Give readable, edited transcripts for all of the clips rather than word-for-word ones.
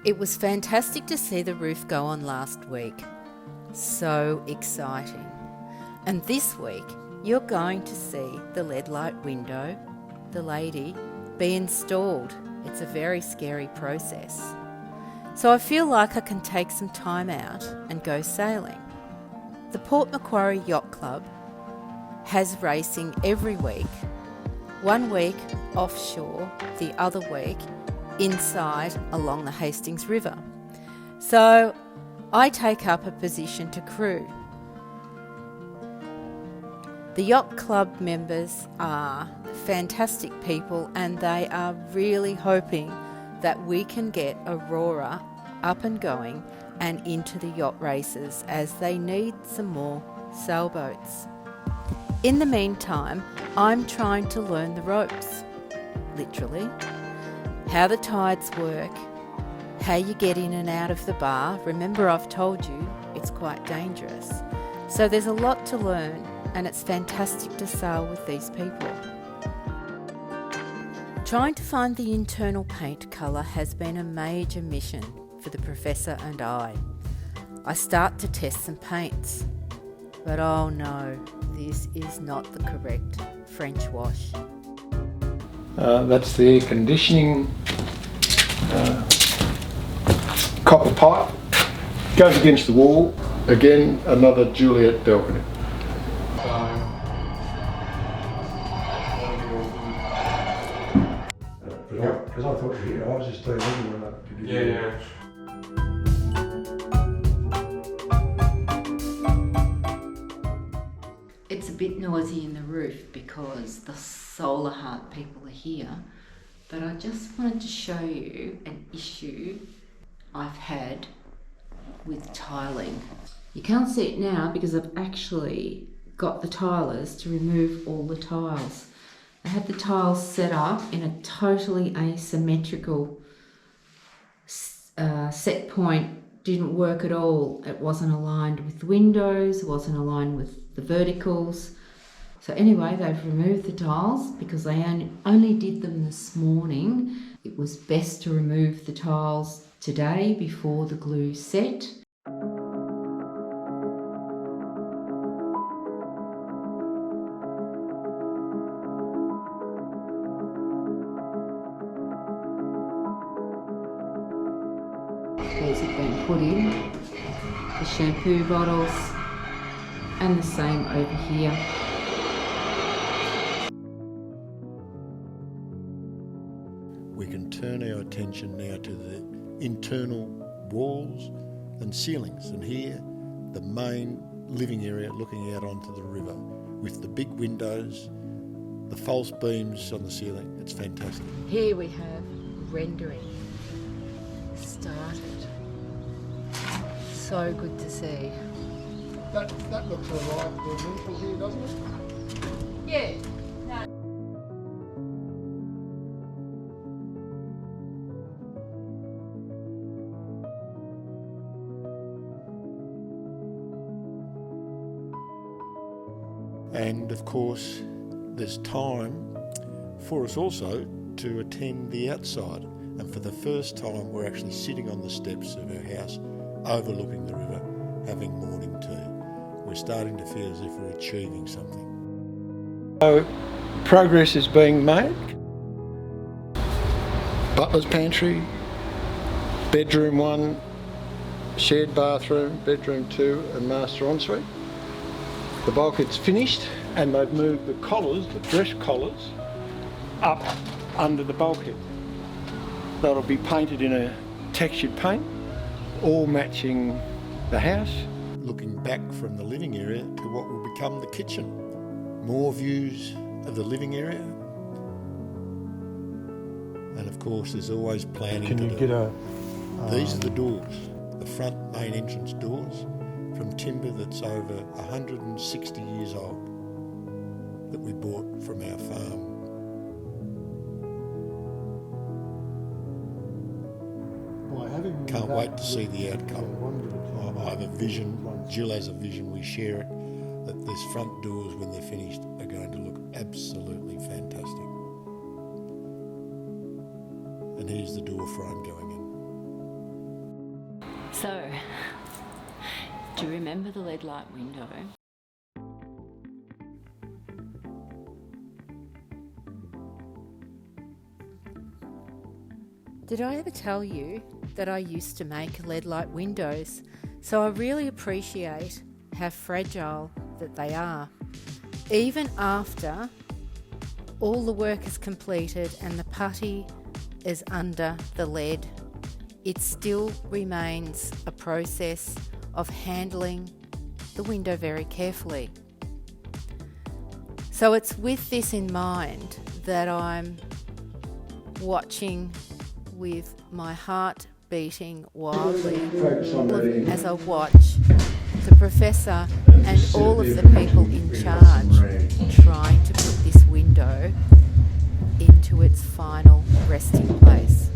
It was fantastic to see the roof go on last week. So exciting. And this week, you're going to see the leadlight window, the lady, be installed. It's a very scary process. So I feel like I can take some time out and go sailing. The Port Macquarie Yacht Club has racing every week. 1 week offshore, the other week inside along the Hastings River. So I take up a position to crew. The yacht club members are fantastic people, and they are really hoping that we can get Aurora up and going and into the yacht races, as they need some more sailboats. In the meantime, I'm trying to learn the ropes, literally, how the tides work, how you get in and out of the bar. Remember, I've told you it's quite dangerous. So there's a lot to learn, and it's fantastic to sail with these people. Trying to find the internal paint colour has been a major mission for the Professor and I. I start to test some paints, but oh no, this is not the correct French wash. That's the air conditioning copper pipe. Goes against the wall. Again, another Juliet balcony. Because I thought I was just doing everyone up. Yeah. It's a bit noisy in the roof because the Solar Heart people are here, but I just wanted to show you an issue I've had with tiling. You can't see it now because I've actually got the tilers to remove all the tiles. I had the tiles set up in a totally asymmetrical set point. Didn't work at all. It wasn't aligned with the windows, it wasn't aligned with the verticals. So anyway, they've removed the tiles because they only did them this morning. It was best to remove the tiles today before the glue set. These have been put in, the shampoo bottles, and the same over here. We can turn our attention now to the internal walls and ceilings, and here the main living area looking out onto the river with the big windows, the false beams on the ceiling. It's fantastic. Here we have rendering started. So good to see. That looks alright for neutral here, doesn't it? Yeah. And of course, there's time for us also to attend the outside. And for the first time, we're actually sitting on the steps of our house, overlooking the river, having morning tea. We're starting to feel as if we're achieving something. So, progress is being made. Butler's pantry, bedroom 1, shared bathroom, bedroom 2 and master ensuite. The bulkhead's finished and they've moved the collars, the dress collars, up under the bulkhead. That'll be painted in a textured paint, all matching the house. Looking back from the living area to what will become the kitchen. More views of the living area. And of course there's always planning Can to you do. get a... These are the doors, the front main entrance doors from timber that's over 160 years old that we bought from our farm. Can't wait to see the outcome. I have a vision, Jill has a vision, we share it, that these front doors when they're finished are going to look absolutely fantastic. And here's the door frame going in. So, do you remember the lead light window? Did I ever tell you that I used to make lead light windows? So I really appreciate how fragile that they are. Even after all the work is completed and the putty is under the lead, it still remains a process of handling the window very carefully. So it's with this in mind that I'm watching with my heart beating wildly as I watch the professor and all of the people in charge trying to put this window into its final resting place.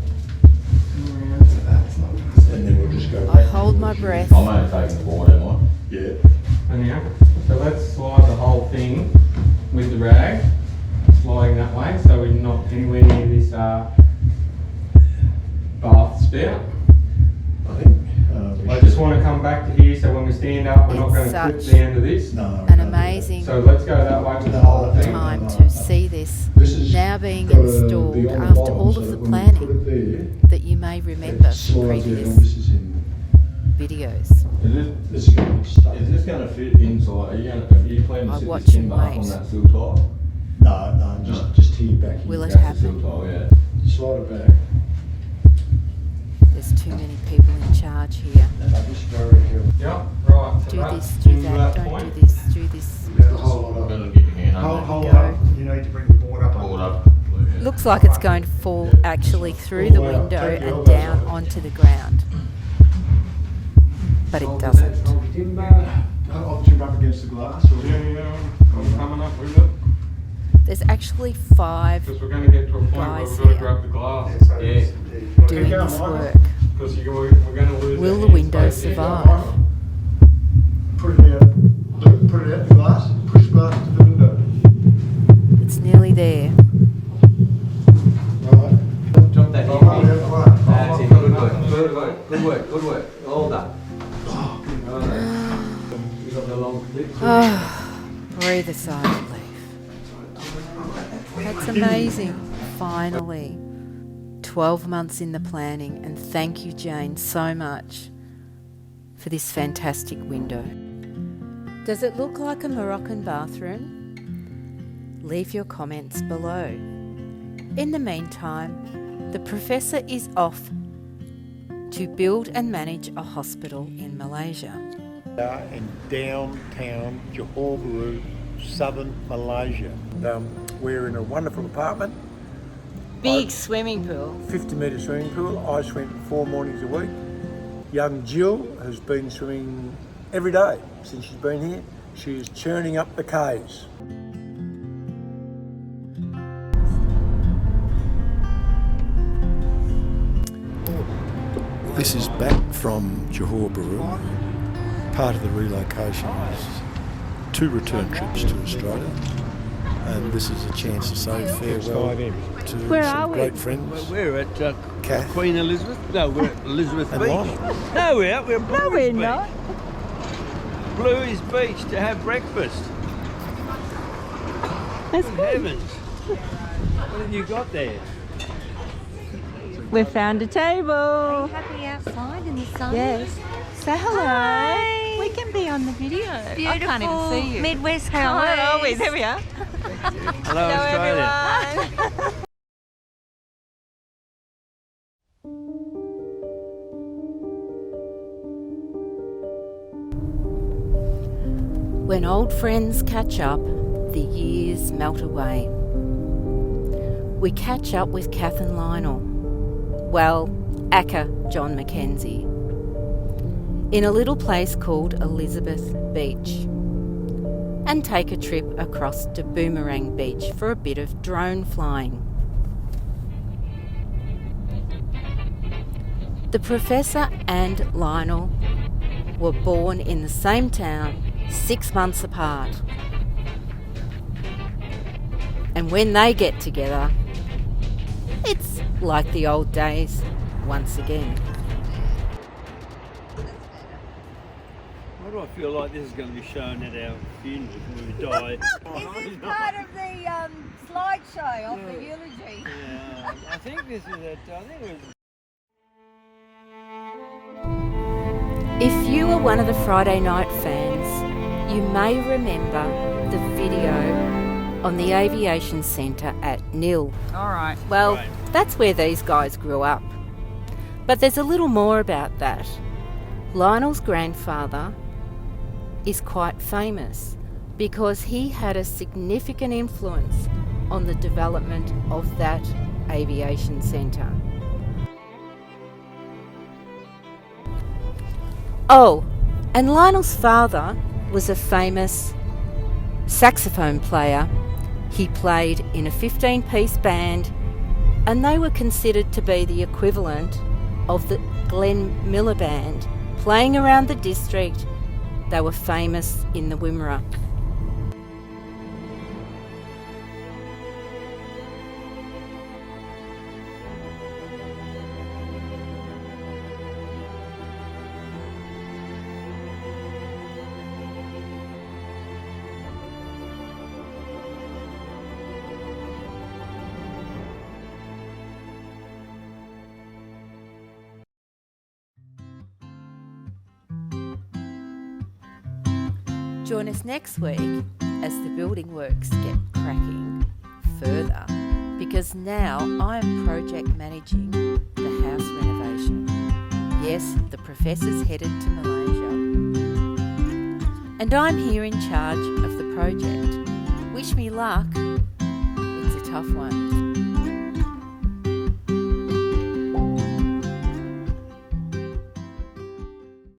I hold my breath. I'm only taking the board, am I? Yeah. Anyhow, so let's slide the whole thing with the rag, sliding that way, so we're not anywhere near this bath spout. I think. I just want to come back to here, so when we stand up, we're not going to clip the end of this. No. An amazing So let's go that way with the whole thing. time to see this now being got installed beyond the after bottom, all so of the that when we put planning it that you may there, remember it from slides out. previous This is in. videos. This is going to be stuck. Is this going to fit inside? Are you planning I to sit watch this and timber up wait. on that sill tile? No, just here back here. Will it That's the happen? sill tile, yeah. Slide it back. There's too many people in charge here. Just very careful. Yeah, right. So Do that's this, do into that, don't point. do this, do this. Yeah, hold it up. Better get your hand under it. Hold Go. up. You need to bring the board up. Pull it up. Yeah. Looks like it's going to fall actually through the window and down onto the ground. But it doesn't. I'll jump up against the glass. Or Yeah, I'm coming up with it. There's actually 5 Because we're going to get to a point where Guys we've got to here. grab the glass. Yeah. doing this work. Because we're going to lose Will our the window hands space. survive? Put it out. Put it out the glass. Push the glass to the window. It's nearly there. Right. Drop that Hold it out the glass. That's it. Good work. Good work. Good work. Good work. All done. You got the long clip. Breathe a sigh of relief. That's amazing. Finally. 12 months in the planning, and thank you, Jane, so much for this fantastic window. Does it look like a Moroccan bathroom? Leave your comments below. In the meantime, the professor is off to build and manage a hospital in Malaysia. In downtown Johor Bahru, southern Malaysia. We're in a wonderful apartment. Big swimming pool. 50-metre swimming pool. I swim 4 mornings a week. Young Jill has been swimming every day since she's been here. She is churning up the Ks. This is back from Johor Bahru. Part of the relocation is 2 return trips to Australia. And this is a chance to say farewell to some great friends. We're at Kath Queen Elizabeth. No, we're at Elizabeth and Beach. Lionel. No, we're at Bluey's Beach. Bluey's Beach to have breakfast. That's Good good. heavens. What have you got there? We've found a table. Happy outside in the sun. Yes. Say hello. Hi. We can be on the video. Beautiful I can't even see you. Midwest How coast. are we? There we are. Hello, Australia. everyone. When old friends catch up, the years melt away. We catch up with Kath and Lionel. Well, Aka John Mackenzie. In a little place called Elizabeth Beach. And take a trip across to Boomerang Beach for a bit of drone flying. The Professor and Lionel were born in the same town 6 months apart. And when they get together, it's like the old days once again. do I feel like this is going to be shown at our funeral when we die? Is this part of the slideshow of the eulogy? Yeah, I think this is it. I think it was. If you are one of the Friday night fans, you may remember the video on the Aviation Centre at Nil. All right. Well, Right. that's where these guys grew up. But there's a little more about that. Lionel's grandfather is quite famous because he had a significant influence on the development of that aviation centre. Oh, and Lionel's father was a famous saxophone player. He played in a 15-piece band, and they were considered to be the equivalent of the Glenn Miller Band. Playing around the district, they were famous in the Wimmera. Join us next week as the building works get cracking further, because now I am project managing the house renovation. Yes, the professor's headed to Malaysia, and I'm here in charge of the project. Wish me luck. It's a tough one.